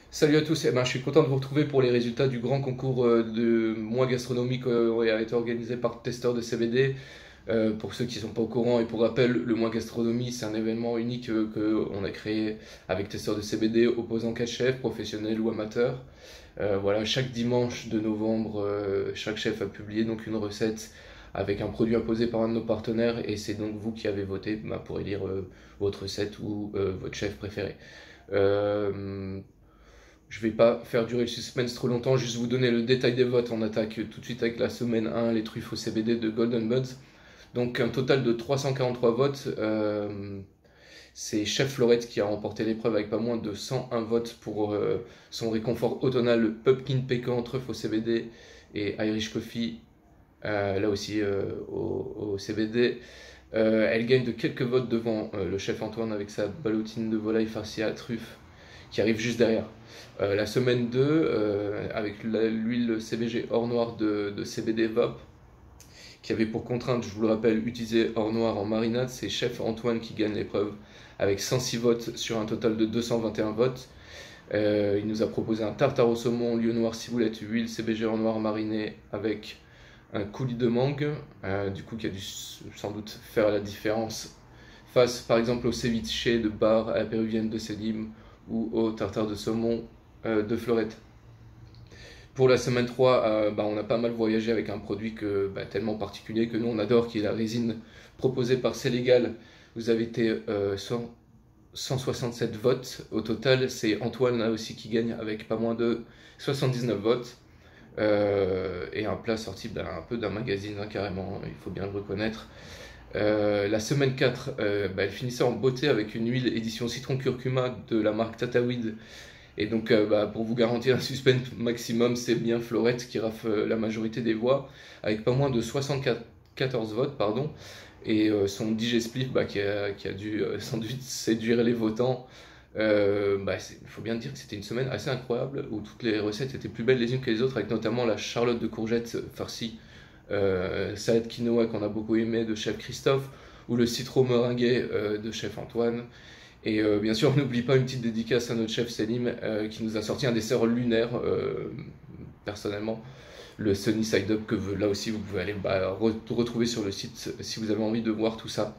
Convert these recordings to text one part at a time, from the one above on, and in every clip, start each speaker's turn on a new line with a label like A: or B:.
A: Salut à tous, je suis content de vous retrouver pour les résultats du grand concours de mois gastronomique qui a été organisé par Testeur de CBD. Pour ceux qui ne sont pas au courant et pour rappel, le mois gastronomie, c'est un événement unique qu'on a créé avec Testeur de CBD opposant 4 chefs, professionnels ou amateurs. Voilà, chaque dimanche de novembre, chaque chef a publié donc une recette avec un produit imposé par un de nos partenaires et c'est donc vous qui avez voté pour élire votre recette ou votre chef préféré. Euh, je vais pas faire durer le suspense trop longtemps, juste vous donner le détail des votes. On attaque tout de suite avec la semaine 1, les truffes au CBD de Golden Buds. Donc un total de 343 votes. C'est Chef Florette qui a remporté l'épreuve avec pas moins de 101 votes pour son réconfort automnal Pumpkin Pecan, truffe au CBD et Irish Coffee, là aussi au CBD. Elle gagne de quelques votes devant le chef Antoine avec sa ballotine de volaille farcie à truffe qui arrive juste derrière. La semaine 2, avec l'huile CBG hors noir de CBD Vap, qui avait pour contrainte, je vous le rappelle, utiliser hors noir en marinade, c'est Chef Antoine qui gagne l'épreuve avec 106 votes sur un total de 221 votes. Il nous a proposé un tartare au saumon, lieu noir ciboulette, huile CBG hors noir mariné avec un coulis de mangue, du coup qui a dû sans doute faire la différence face par exemple au ceviche de bar à la péruvienne de Selim ou au tartare de saumon de Fleurette. Pour la semaine 3, on a pas mal voyagé avec un produit tellement particulier que nous on adore, qui est la résine proposée par Célégal. Vous avez été 167 votes. Au total, c'est Antoine là aussi qui gagne avec pas moins de 79 votes. Et un plat sorti un peu d'un magazine, hein, carrément, il faut bien le reconnaître. La semaine 4, elle finissait en beauté avec une huile édition citron curcuma de la marque Tataouid. Et donc, pour vous garantir un suspense maximum, c'est bien Florette qui rafle la majorité des voix, avec pas moins de 74 votes, pardon. Et son DJ Spliff, qui a dû sans doute séduire les votants. Il faut bien dire que c'était une semaine assez incroyable, où toutes les recettes étaient plus belles les unes que les autres, avec notamment la charlotte de courgettes farcie, salade quinoa qu'on a beaucoup aimé de chef Christophe, ou le citron meringué de chef Antoine. Et bien sûr, on n'oublie pas une petite dédicace à notre chef Selim qui nous a sorti un dessert lunaire, personnellement, le Sunny Side Up, que là aussi vous pouvez aller retrouver sur le site si vous avez envie de voir tout ça.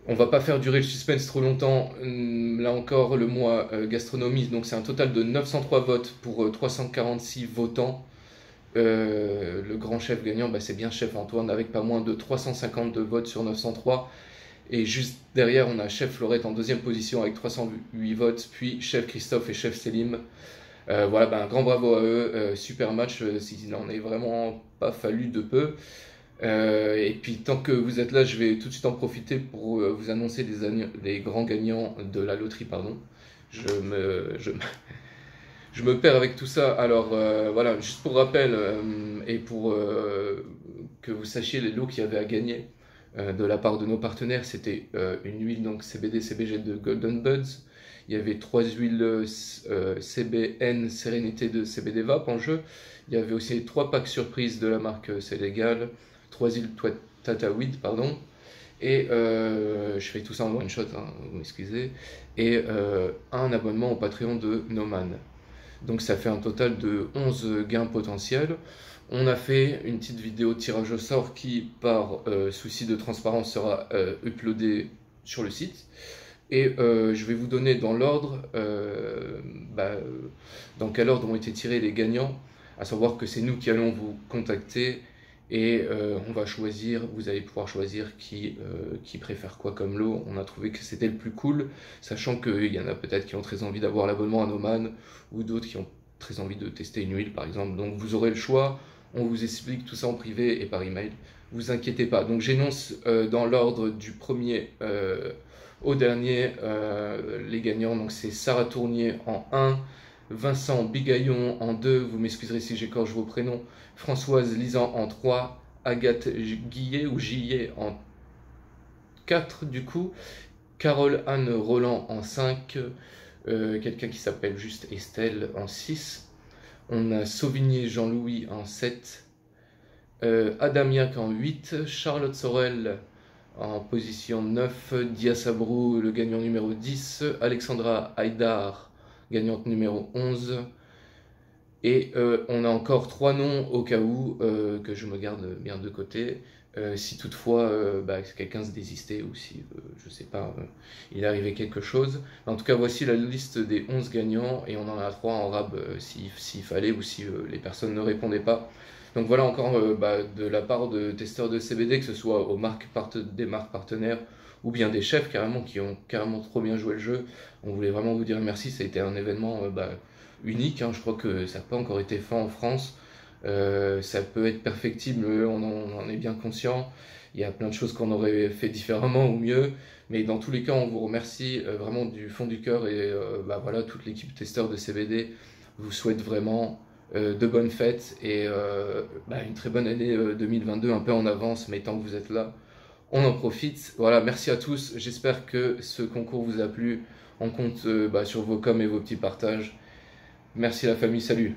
A: On va pas faire durer le suspense trop longtemps. Là encore, le mois gastronomie, donc c'est un total de 903 votes pour 346 votants. Le grand chef gagnant, c'est bien Chef Antoine avec pas moins de 352 votes sur 903. Et juste derrière, on a Chef Florette en deuxième position avec 308 votes, puis Chef Christophe et Chef Selim. Un grand bravo à eux, super match, s'il n'en est vraiment pas fallu de peu. Et puis tant que vous êtes là, je vais tout de suite en profiter pour vous annoncer les grands gagnants de la loterie, pardon. Je me perds avec tout ça. Alors voilà, juste pour rappel et pour que vous sachiez les lots qu'il y avait à gagner de la part de nos partenaires, c'était une huile donc CBD CBG de Golden Buds. Il y avait 3 huiles CBN Sérénité de CBD Vap en jeu. Il y avait aussi 3 packs surprises de la marque Célégal, 3 huiles Tataouid, pardon. Et je fais tout ça en one shot, hein, vous m'excusez. Et un abonnement au Patreon de Noman. Donc ça fait un total de 11 gains potentiels. On a fait une petite vidéo tirage au sort qui, par souci de transparence, sera uploadée sur le site. Et je vais vous donner dans l'ordre, dans quel ordre ont été tirés les gagnants, à savoir que c'est nous qui allons vous contacter et on va choisir, vous allez pouvoir choisir qui préfère quoi comme lot. On a trouvé que c'était le plus cool, sachant qu'il y en a peut-être qui ont très envie d'avoir l'abonnement à Noman ou d'autres qui ont très envie de tester une huile par exemple. Donc vous aurez le choix, on vous explique tout ça en privé et par email. Vous inquiétez pas. Donc j'énonce dans l'ordre du premier au dernier les gagnants. Donc c'est Sarah Tournier en 1, Vincent Bigaillon en 2, vous m'excuserez si j'écorche vos prénoms, Françoise Lisan en 3, Agathe Guillet ou Gillet en 4 du coup, Carole Anne Roland en 5, quelqu'un qui s'appelle juste Estelle en 6, on a Sauvigné Jean-Louis en 7, Adamiac en 8, Charlotte Sorel en position 9, Dia Sabrou, le gagnant numéro 10, Alexandra Haïdar gagnante numéro 11. Et on a encore 3 noms au cas où que je me garde bien de côté. Si toutefois quelqu'un se désistait ou si, je sais pas, il arrivait quelque chose. En tout cas, voici la liste des 11 gagnants et on en a 3 en rab s'il fallait ou si les personnes ne répondaient pas. Donc voilà encore de la part de testeurs de CBD, que ce soit des marques partenaires ou bien des chefs carrément qui ont carrément trop bien joué le jeu. On voulait vraiment vous dire merci, ça a été un événement unique, hein. Je crois que ça n'a pas encore été fait en France. Ça peut être perfectible, on en est bien conscient. Il y a plein de choses qu'on aurait fait différemment ou mieux, mais dans tous les cas, on vous remercie vraiment du fond du cœur et voilà, toute l'équipe testeur de CBD vous souhaite vraiment de bonnes fêtes et une très bonne année 2022, un peu en avance, mais tant que vous êtes là, on en profite. Voilà, merci à tous. J'espère que ce concours vous a plu. On compte sur vos coms et vos petits partages. Merci la famille, salut.